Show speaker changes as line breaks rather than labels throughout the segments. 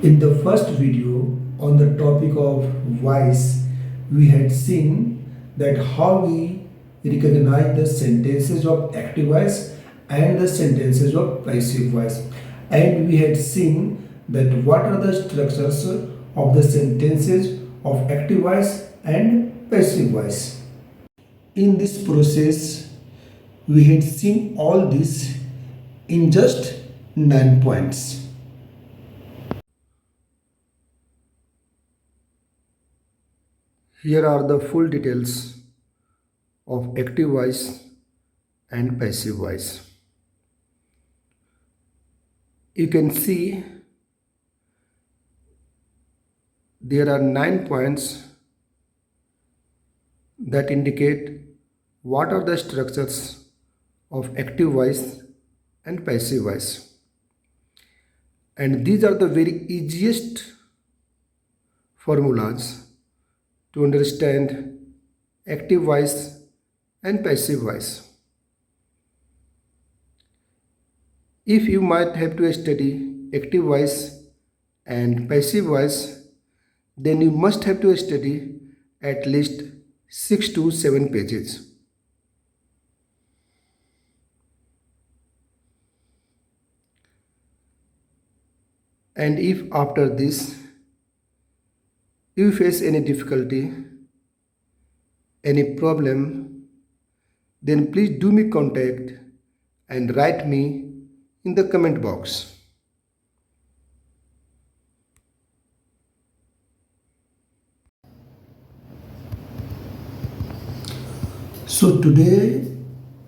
In the first video on the topic of voice, we had seen that how we recognize the sentences of active voice and the sentences of passive voice. And we had seen that what are the structures of the sentences of active voice and passive voice. In this process, we had seen all this in just 9 points. Here are the full details of active voice and passive voice. You can see there are 9 points that indicate what are the structures of active voice and passive voice. And these are the very easiest formulas to understand active voice and passive voice. If you might have to study active voice and passive voice, then you must have to study at least 6 to 7 pages. And if after this you face any difficulty, any problem, then please do me contact and write me in the comment box. So today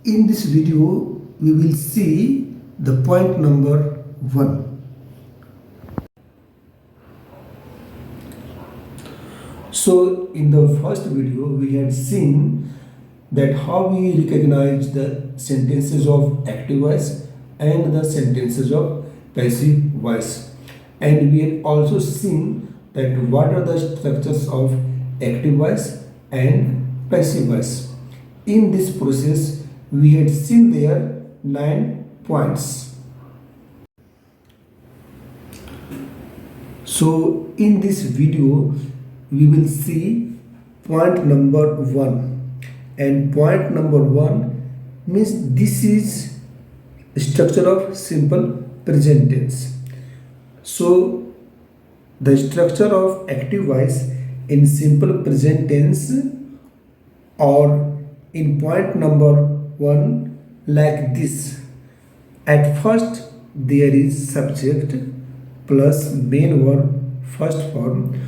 in this video we will see the point number 1. So in the first video we had seen that how we recognize the sentences of active voice and the sentences of passive voice, and we had also seen that what are the structures of active voice and passive voice. In this process we had seen there 9 points. So in this video we will see point number 1, and point number 1 means this is structure of simple present tense. So the structure of active voice in simple present tense, or in point number 1, like this. At first there is subject plus main verb first form,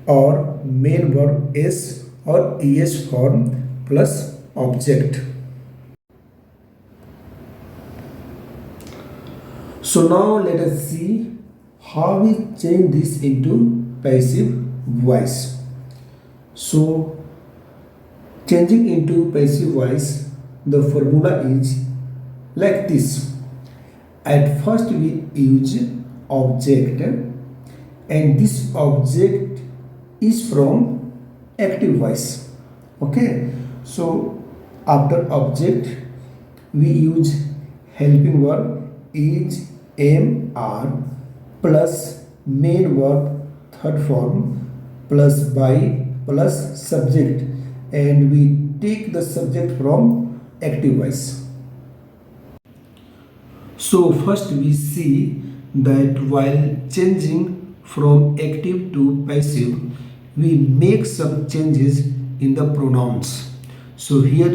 or main verb s or es form plus object. So now let us see how we change this into passive voice. So changing into passive voice, the formula is like this. At first we use object, and this object is from active voice. Okay, so after object we use helping verb is, am, are, plus main verb third form, plus by, plus subject, and we take the subject from active voice. So first we see that while changing from active to passive, we make some changes in the pronouns. So here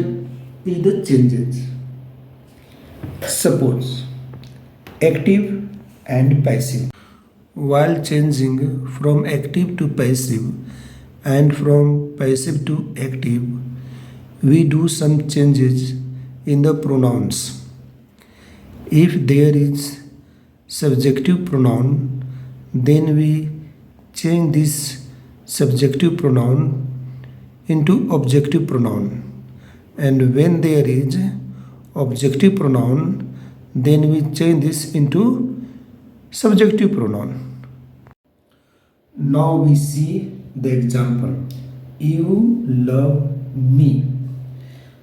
is the changes. Suppose active and passive. While changing from active to passive and from passive to active, we do some changes in the pronouns. If there is subjective pronoun, then we change this subjective pronoun into objective pronoun, and when there is objective pronoun, then we change this into subjective pronoun. Now we see the example. You love me.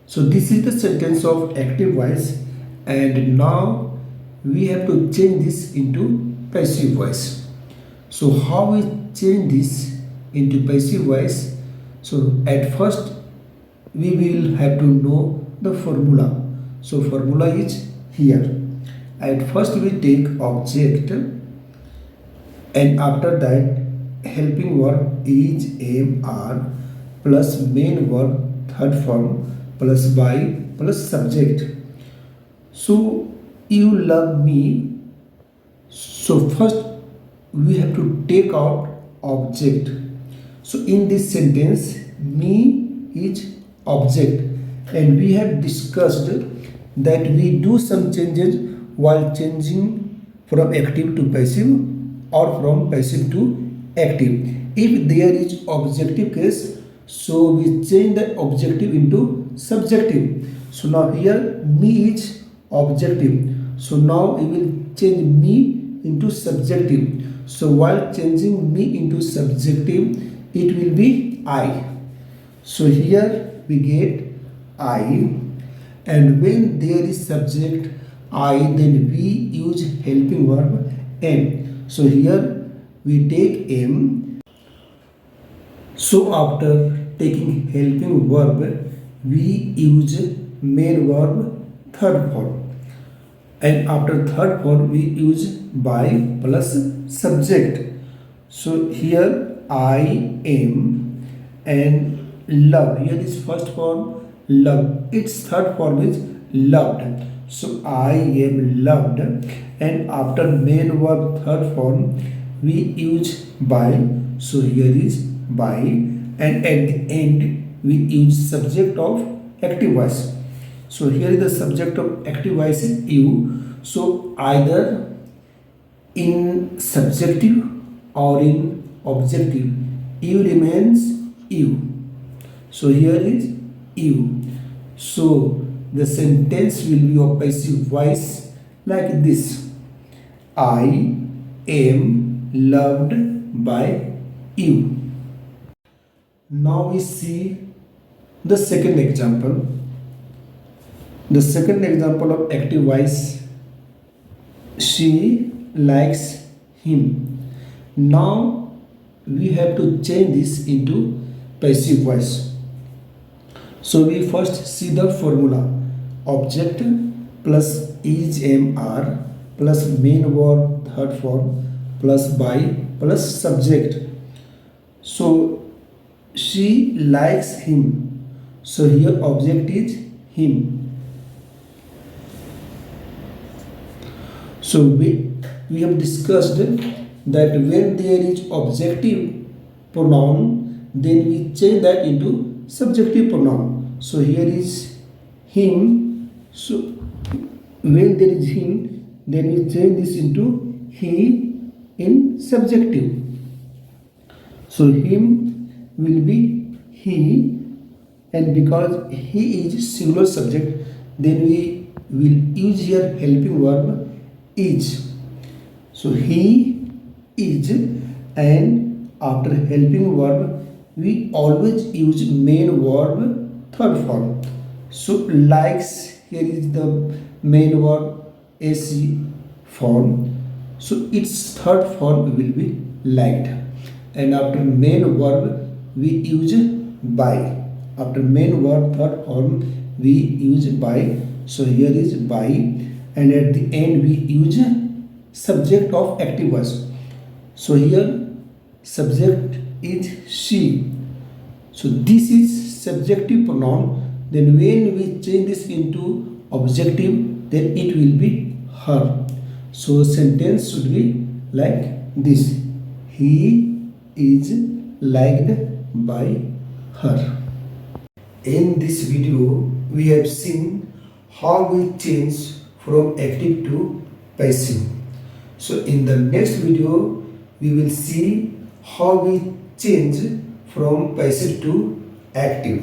So this is the sentence of active voice, and now we have to change this into passive voice. So how we change this into passive voice? So at first we will have to know the formula. So formula is here. At first we take object, and after that helping verb is, am, are plus main verb third form plus by plus subject. So you love me. So first we have to take out object. So in this sentence me is object, and we have discussed that we do some changes while changing from active to passive or from passive to active. If there is objective case, so we change the objective into subjective. So now here me is objective. So now we will change me into subjective. So while changing me into subjective, it will be I. So here we get I, and when there is subject I, then we use helping verb am. So here we take am. So after taking helping verb, we use main verb third form, and after third form we use by plus subject. So here I am and love. Here is first form love. Its third form is loved. So I am loved, and after main verb third form we use by. So here is by, and at the end we use subject of active voice. So here is the subject of active voice is you. So either in subjective or in objective, you remains you. So here is you. So the sentence will be of passive voice like this: I am loved by you. Now we see the second example. The second example of active voice: she likes him. Now we have to change this into passive voice. So we first see the formula: object plus is, am, are plus main verb third form plus by plus subject. So she likes him. So here object is him. So we have discussed that when there is objective pronoun, then we change that into subjective pronoun. So here is him. So when there is him, then we change this into he in subjective. So him will be he, and because he is singular subject, then we will use here helping verb is. So he is, and after helping verb we always use main verb third form. So likes, here is the main verb AC form. So its third form will be liked, and after main verb we use by. After main verb third form we use by. So here is by, and at the end we use subject of active voice. So here subject is she. So this is subjective pronoun. Then when we change this into objective, then it will be her. So sentence should be like this: he is liked by her. In this video we have seen how we change from active to passive. So in the next video we will see how we change from passive to active.